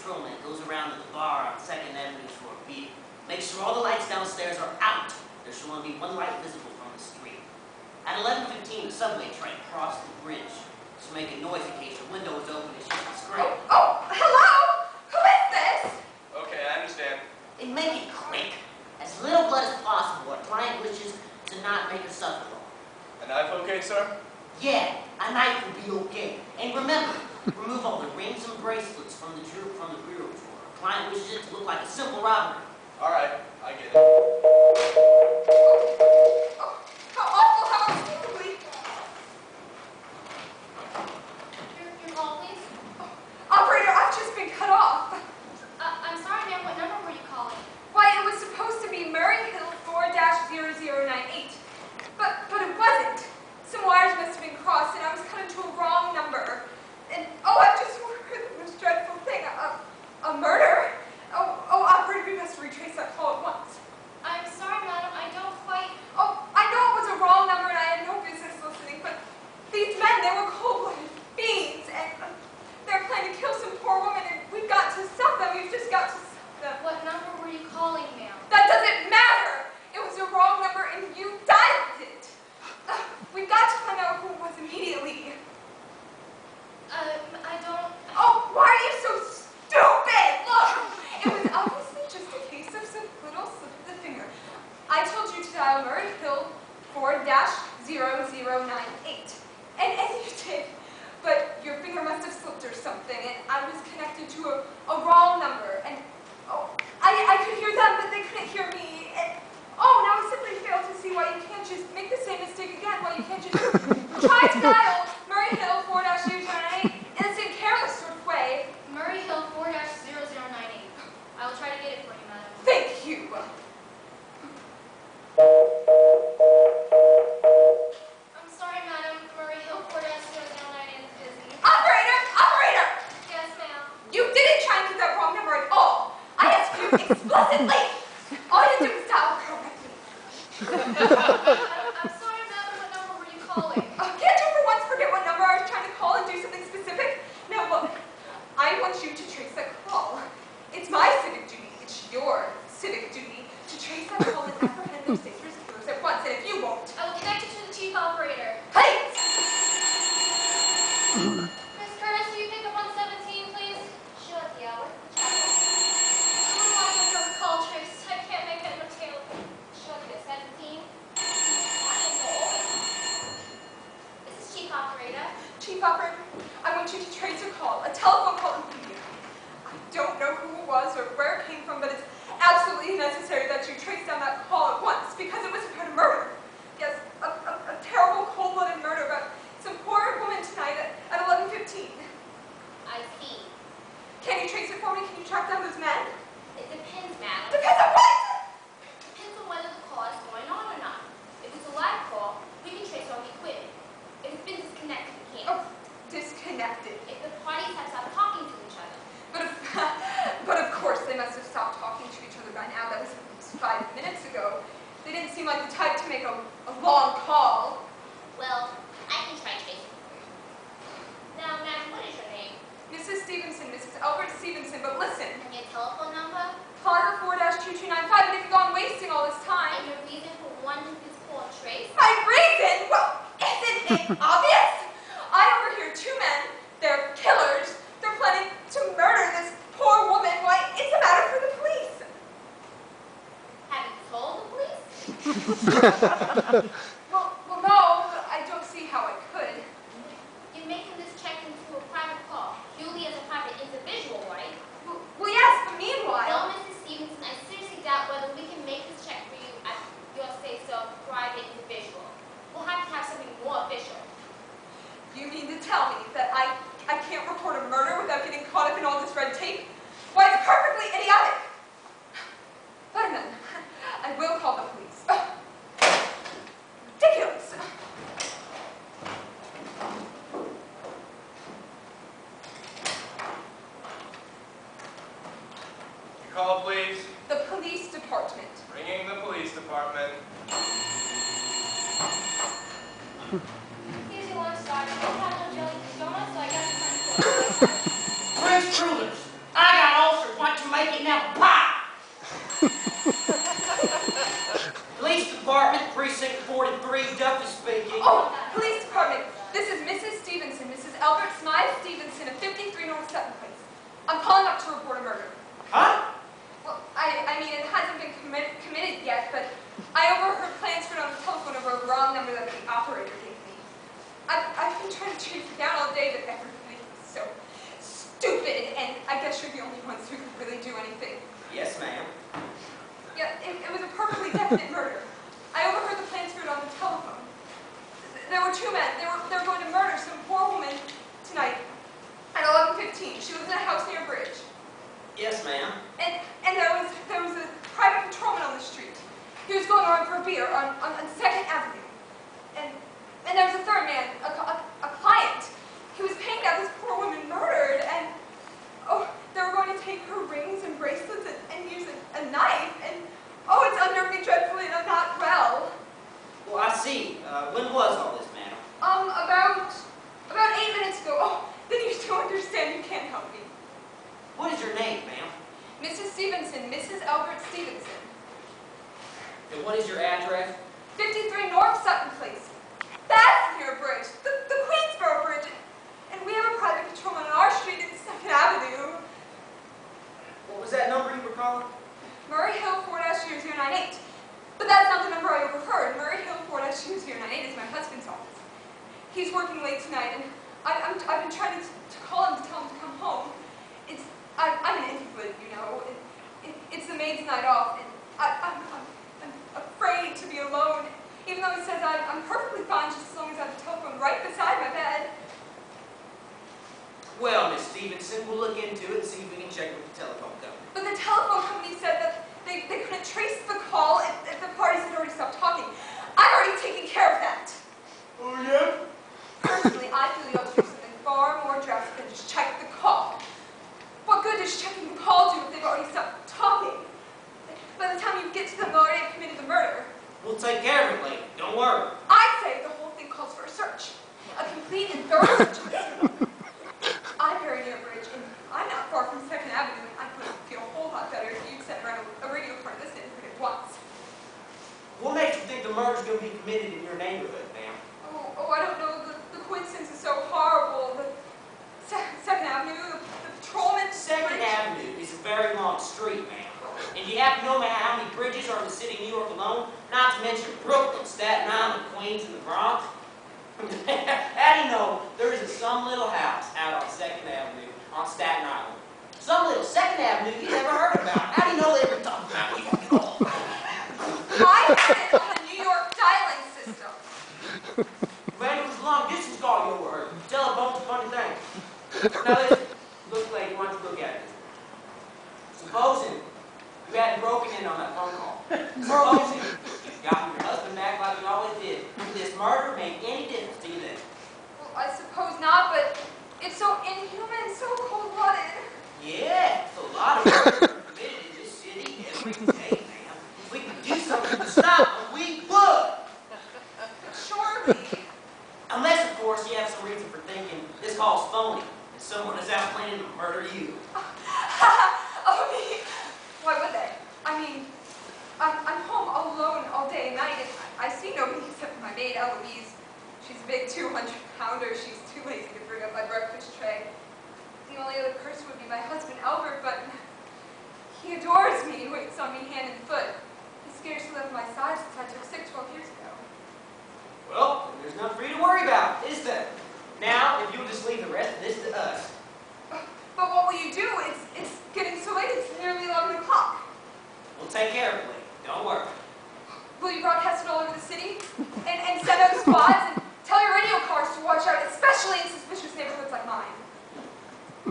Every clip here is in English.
patrolman goes around to the bar on 2nd Avenue for a beer. Make sure all the lights downstairs are out. There should only be one light visible from the street. At 11:15, the subway train crossed the bridge. Just making noise in case your window is open and she can scream. Oh, hello? Who is this? Okay, I understand. And make it quick. As little blood as possible. Our client wishes to not make her suffer long. A knife okay, sir? Yeah, a knife will be okay. And remember, remove all the rings and bracelets from the bureau drawer. Our client wishes it to look like a simple robbery. All right, I get it. Oh, how awful, how unspeakably. Your call, please. Operator, I've just been cut off. I'm sorry, ma'am. What number were you calling? Why, it was supposed to be Murray Hill 4-0098. But it wasn't. Some wires must have been crossed, and I was cut into a wrong number. And, oh, I've just heard the most dreadful thing. A murder? Oh, operator, we must retrace that call at once. I'm sorry, madam. I don't quite... Oh, I know it was a wrong number, and I had no business listening, but these men, they were cold-blooded fiends, and they're planning to kill some poor woman, and we've got to stop them. We've just got to stop them. What number were you calling, ma'am? That doesn't matter. It was a wrong number, and you dialed it. We've got to find out who it was immediately. I don't... Oh, why are you so stupid? Look, it was obviously just a case of some little slip of the finger. I told you to dial Murray Hill 4-0098. And you did. But your finger must have slipped or something, and I was connected to a wrong number. And, oh, I could hear them, but they couldn't hear me. And, oh, now I simply failed to see why you can't just make the same mistake again, why you can't just try to dial Murray Hill 4-0098 in the same careless sort of way. Murray Hill 4-0098. I will try to get it for you, madam. Thank you. I'm sorry, madam. Murray Hill 4-0098 is busy. Operator! Yes, ma'am. You didn't try and get that wrong number at all. I asked you explicitly. All you did was dial correctly. I'm sorry, madam. What number were you calling? Can't you for once forget what number I was trying to call and do something specific? Now look, I want you to trace that call. It's my civic duty. It's your civic duty to trace that call and apprehend those dangerous killers at once. And if you won't, I will connect you to the chief operator. please! Miss Curtis, will you pick up on 17, please? Sure, dear. What's the trouble? Someone wants to throw a call trace. I can't make head or tail. Sure, dear. 17? This is chief operator. Chief operator, I want you to trace a call, a telephone call immediately. I don't know who it was or where it came from, but it's absolutely necessary that you trace down that call at once because it was about a murder. Yes, a terrible cold-blooded murder about some poor woman tonight at 11:15. I see. Can you trace it for me? Can you track down those men? It depends, madam. Depends on what? Depends on whether the call is going on or not. If it's a live call, we can trace on the equipment. If it's been disconnected, we can't. Oh, disconnected. If the parties have stopped talking to each other. But of course they must have stopped talking to each other by now. That was 5 minutes ago. They didn't seem like the type to make a long call. Well, I can try tracing for you. Now, ma'am, what is your name? Mrs. Stevenson, Mrs. Albert Stevenson, but listen. And your telephone number? Carter 4-2295, and if you've gone wasting all this time. And your reason for wanting this call traced? My reason? Well, isn't it obvious? I overhear two men. They're killers. They're planning to murder this poor woman. Why, it's a matter for the police. Have you told the police? Well, no, but I don't see how I could. You're making this check into a private call, purely as a private individual, right? Well, yes, but meanwhile. Well, Mrs. Stevenson, I seriously doubt whether we can make this check for you at your say-so private individual. We'll have to have something more official. You mean to tell me that I can't report a murder without getting caught up in all this red tape? Why, it's perfectly idiotic. Fine then, I will call the police. Ridiculous. Your call, please. The police department. Ringing the police department. Here's your lunch, Sergeant. I have no jelly donuts, so I guess it's time to Prince Rulers, I got I'm calling up to report a murder. Huh? Well, I mean, it hasn't been committed yet, but I overheard plans for it on the telephone over a wrong number that the operator gave me. I've been trying to trace it down all day, but everybody is so stupid, and I guess you're the only ones who can really do anything. Yes, ma'am. Yeah, it was a perfectly definite murder. I overheard the plans for it on the telephone. There were two men. They were going to murder some poor woman tonight at 11:15. She lives in a house near a bridge. Yes, ma'am. And there was a private patrolman on the street. He was going around for a beer on 2nd Avenue. And there was a third man, a client. He was paying to have this poor woman murdered, and they were going to take her rings and bracelets and use a knife, and it's under me dreadfully, and I'm not well. Well, I see. When was all this, madam? About 8 minutes ago. Oh, then you do understand you can't help me. What is your name, ma'am? Mrs. Stevenson, Mrs. Albert Stevenson. And what is your address? 53 North Sutton Place. That's near a bridge, the Queensboro Bridge. And we have a private patrolman on our street at 2nd Avenue. What was that number you were calling? Murray Hill 4-0098. But that's not the number I overheard. Murray Hill 4-0098 is my husband's office. He's working late tonight, and I've been trying to call him to tell him to come home. I'm an invalid, you know. It's the maid's night off, and I'm afraid to be alone. Even though he says I'm perfectly fine just as long as I have the telephone right beside my bed. Well, Miss Stevenson, we'll look into it and see if we can check with the telephone company. But the telephone company said that they couldn't trace the call if the parties had already stopped talking. I've already taken care of that. Oh, yeah? Personally, I feel you ought to do something far more drastic than just check the call. What good does checking the call do if they've already stopped talking? By the time you get to them, they'll already have committed the murder. We'll take care of it, lady. Don't worry. I say the whole thing calls for a search. A complete and thorough search of the scene. I'm very near a bridge, and I'm not far from 2nd Avenue, and I would feel a whole lot better if you'd send around a radio car this neighborhood at once. What makes you think the murder's going to be committed in your neighborhood, ma'am? I don't know. The coincidence is so horrible. The 2nd Avenue, the patrolman... 2nd Avenue is a very long street, ma'am. And you have to know how many bridges are in the city of New York alone, not to mention Brooklyn, Staten Island, Queens, and the Bronx. How do you know there isn't some little house out on 2nd Avenue on Staten Island? Some little 2nd Avenue you never heard about. How do you know they ever talked about you at all? I had it on the New York dialing system. Man, it was a long distance call you overheard. Telephone's a funny thing. Now listen, look, lady, why don't you look at it? Supposing you hadn't broken in on that phone call. Supposing you've gotten your husband back like you always did. Would this murder make any difference to you then? Well, I suppose not, but it's so inhuman, so cold-blooded. Yeah, it's a lot of murder committed in this city every day, ma'am. If we could do something to stop them, we would. Surely. Unless, of course, you have some reason for thinking this call's phony and someone is out planning to murder you. Me? Why would they? I mean, I'm home alone all day and night, and I see nobody except my maid, Eloise. She's a big 200-pounder. She's too lazy to bring up my breakfast tray. The only other person would be my husband, Albert, but he adores me. He waits on me hand and foot. He scarcely left my side since I took sick 12 years ago. Well, then there's nothing for you to worry about, is there? Now, if you'll just leave the rest of this to us. But what will you do? It's getting so late. It's nearly 11 o'clock. We'll take care of it, lady. Don't worry. Will you broadcast it all over the city? And send out squads and tell your radio cars to watch out, especially in suspicious neighborhoods like mine?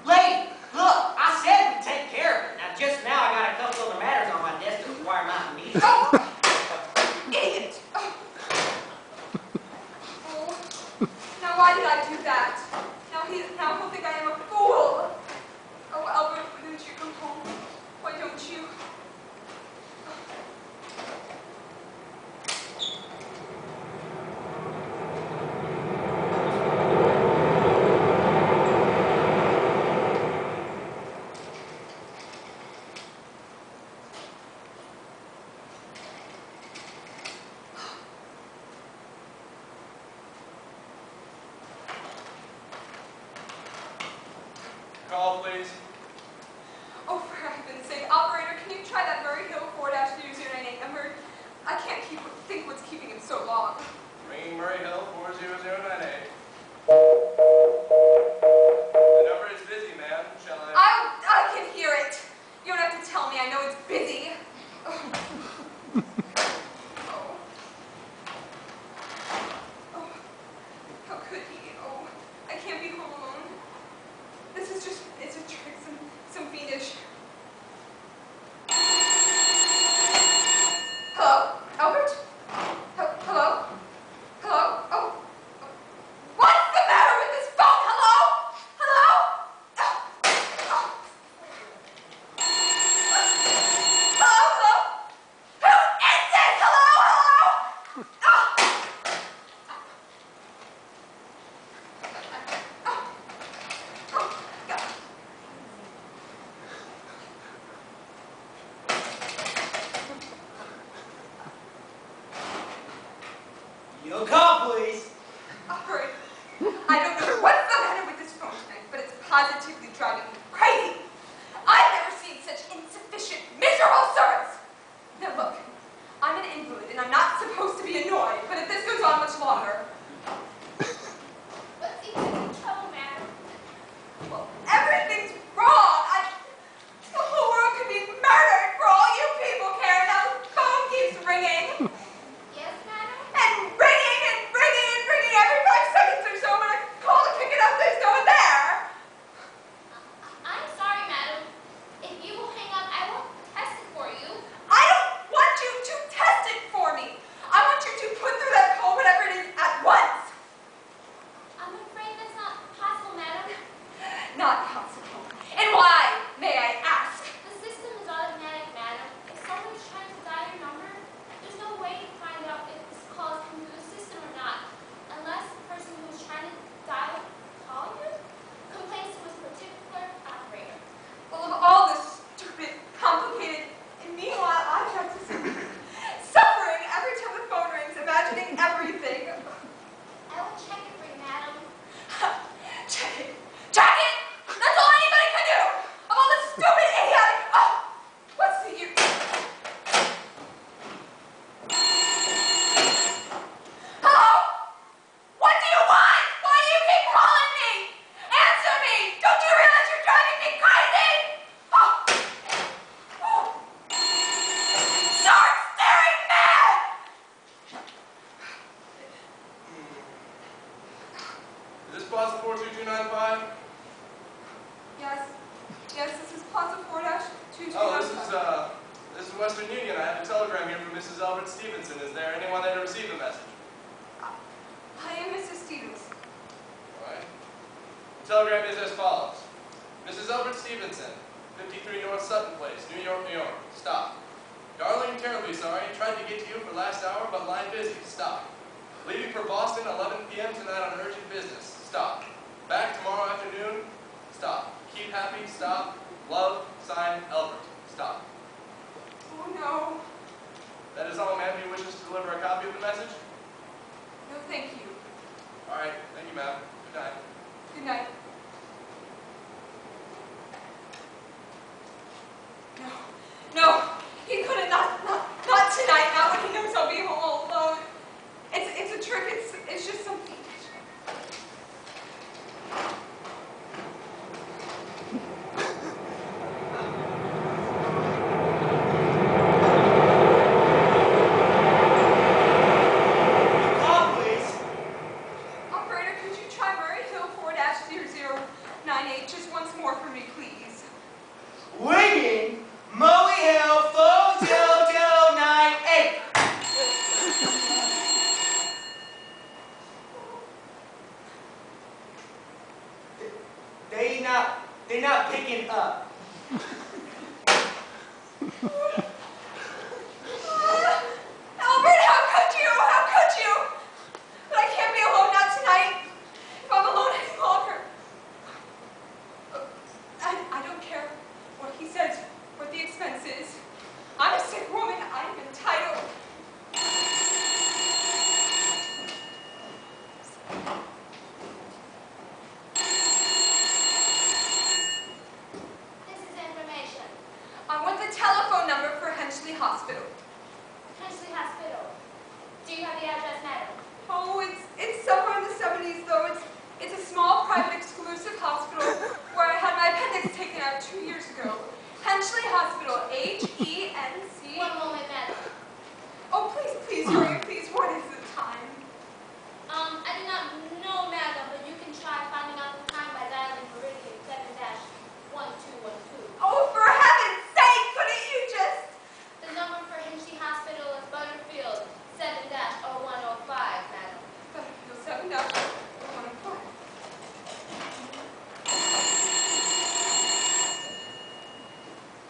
Lady, look, I said we'd take care of it. Now, just now, I got a couple other matters on my desk that require my immediate... Oh! Idiot! Oh. Now why did I do that? Now he'll think I am a fool. Oh, Albert, why don't you come home? Why don't you? Oh, for heaven's sake, operator, can you try that Murray Hill 4-0098 number? I can't think what's keeping it so long. Ringing Murray Hill 40098. The number is busy, ma'am. Shall I? I can hear it. You don't have to tell me. I know it's busy. Oh. Oh. How could he? Oh, I can't be home alone. This is just, it's a trick, some fiendish. Hello? Albert? Hello? Hello? Oh. What's the matter with this phone? Hello? Hello? Oh. Oh. Hello? Hello? Who is this? Hello? Hello? Oh. Oh. God. Your call, please. Operator, I don't know what's the matter with this phone tonight, but it's positively driving me crazy. I've never seen such insufficient, miserable service. Now look, I'm an invalid and I'm not supposed to be annoyed, but if this goes on much longer, What's even in trouble, madam? well, everything's wrong. The whole world could be murdered for all you people care. Now the phone keeps ringing. Yes, madam? And ringing and ringing and ringing every 5 seconds or so. When I call to pick it up, there's no one there. I'm sorry, madam. If you will hang up, I will test it for you. I don't want you to test it for me. I want you to put through that call, whatever it is, at once. I'm afraid that's not possible, madam. Not possible. And why, may I ask? The system is automatic, madam. If someone's trying to dial your number, there's no way to find out if this call is coming through the system or not, unless the person who's trying to dial call you complains to a particular operator. Well, of all this stupid, complicated, and meanwhile, I have to suffering every time the phone rings, imagining everything. I will check it for you, madam. Check it. Check it! That's all anybody can do! Of all this stupid, idiotic... Oh! What's the use? Hello? What do you want? Why do you keep calling me? Answer me! Don't you realize you're driving me crazy? Oh! Oh! Start staring mad! Is this Plaza 42295? Yes. Yes, this is Plaza 4-2295. Oh, this is Western Union. I have a telegram here from Mrs. Albert Stevenson. Is there anyone there to receive the message? I am Mrs. Stevens. All right. The telegram is as follows. Mrs. Albert Stevenson, 53 North Sutton Place, New York, New York. Stop. Darling, terribly sorry. Tried to get to you for last hour, but line busy. Stop. Leaving for Boston 11 p.m. tonight on urgent business. Stop. Back tomorrow afternoon. Stop. Keep happy. Stop. Love. Signed, Albert. Stop. Oh, no. That is all, ma'am. Do you wish us to deliver a copy of the message? No, thank you. All right. Thank you, ma'am. Good night. Good night. No. No. He couldn't. Not tonight. Not when he knows I'll be home all alone. It's a trick. It's just something. Your call, please. Operator, could you try Murray Hill 4-0098 just once more for me, please? Ringing Murray Hill 40098. They're not picking up. Albert, how could you? How could you? But I can't be alone, not tonight. If I'm alone any longer. I don't care what he says, what the expense is. I'm a sick woman. I'm entitled. This is information. Hensley Hospital. Hensley Hospital. Do you have the address, madam? Oh, it's somewhere in the 70s, though. It's a small, private, exclusive hospital where I had my appendix taken out 2 years ago. Hensley Hospital, H-E-N-C. One moment, madam. Oh, please, hurry, please. What is the time? I do not know, madam, but you can try finding out the time by dialing Meridian 7-1212. Oh, for heaven's sake, couldn't you just... The number for Hensley Hospital is Butterfield 7-0105, madam. Butterfield 7-105.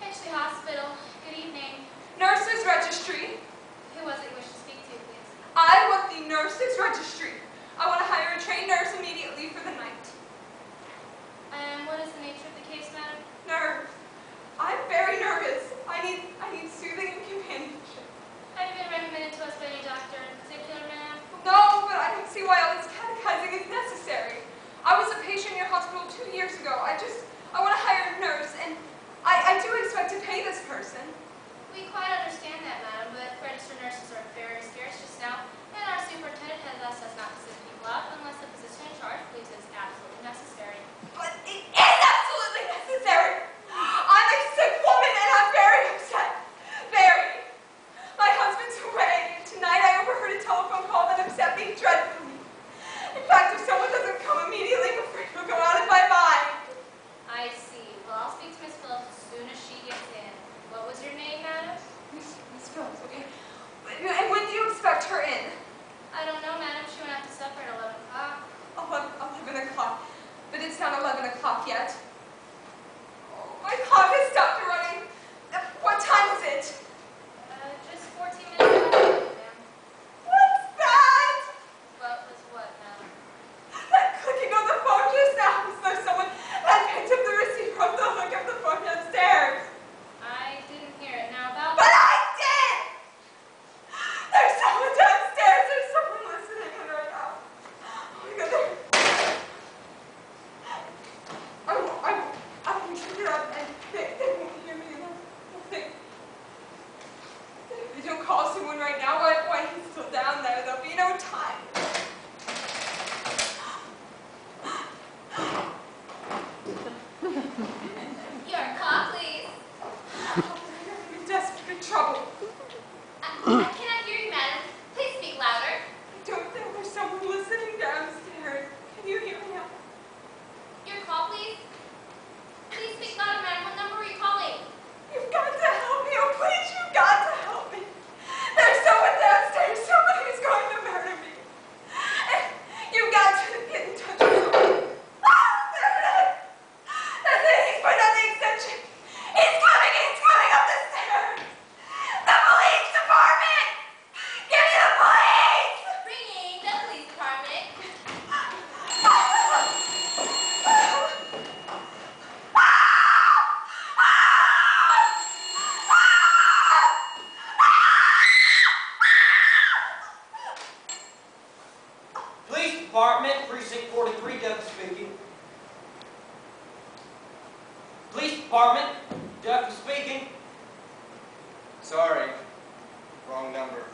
Hensley Hospital, good evening. Nurses Registry. Who was it you wish to speak to, please? I want the Nurses Registry. I want to hire a trained nurse immediately for the night. And what is the nature of the case, madam? Nerves. I'm very nervous. I need soothing and companionship. Have you been recommended to us by any doctor in particular, ma'am? No, but I don't see why all this catechizing is necessary. I was a patient in your hospital 2 years ago. I want to hire a nurse, and I do expect to pay this person. We quite understand that, madam, but registered nurses are very scarce just now, and our superintendent has asked us not to send people out unless the physician in charge believes it's absolutely necessary. But it is absolutely necessary. I'm a sick woman, and I'm very upset. Very. My husband's away, and tonight I overheard a telephone call that upset me dreadfully. In fact, if someone doesn't come immediately, I'm afraid he'll go out of my mind. I see. Well, I'll speak to Miss Phillips as soon as she gets in. What was your name, madam? Miss Phillips, okay. And when do you expect her in? I don't know, madam. She went out to supper at 11 o'clock. 11 o'clock. But it's not 11 o'clock yet. Oh, my clock has stopped running. What time is it? Just 14 minutes after, ma'am. What's that? What was what, madam? That clicking on the phone just now as though someone had picked up the receiver of the hook of the phone downstairs. I didn't hear it. Now, about... But I did! There's someone downstairs. There's someone listening in right now. Oh my God, I won't turn it up, and they won't hear me. If they don't call someone right now, why he's still down there, there'll be no time. Your call, please. I'm in desperate trouble. I cannot hear you, madam. Please speak louder. I don't think there's someone listening downstairs. Can you hear me now? Your call, please. Please speak louder, madam. What number are you calling? You've got to help me. Oh, please, you've got to help me. There's someone downstairs. Somebody who's going to murder me. And you've got to get in touch with someone. Ah, there it is. That's it. He's putting on the extension. He's coming up the stairs. The police department. Give me the police. Ringing the police department. Police Department, Precinct 43, Duck speaking. Police Department, Duck speaking. Sorry, wrong number.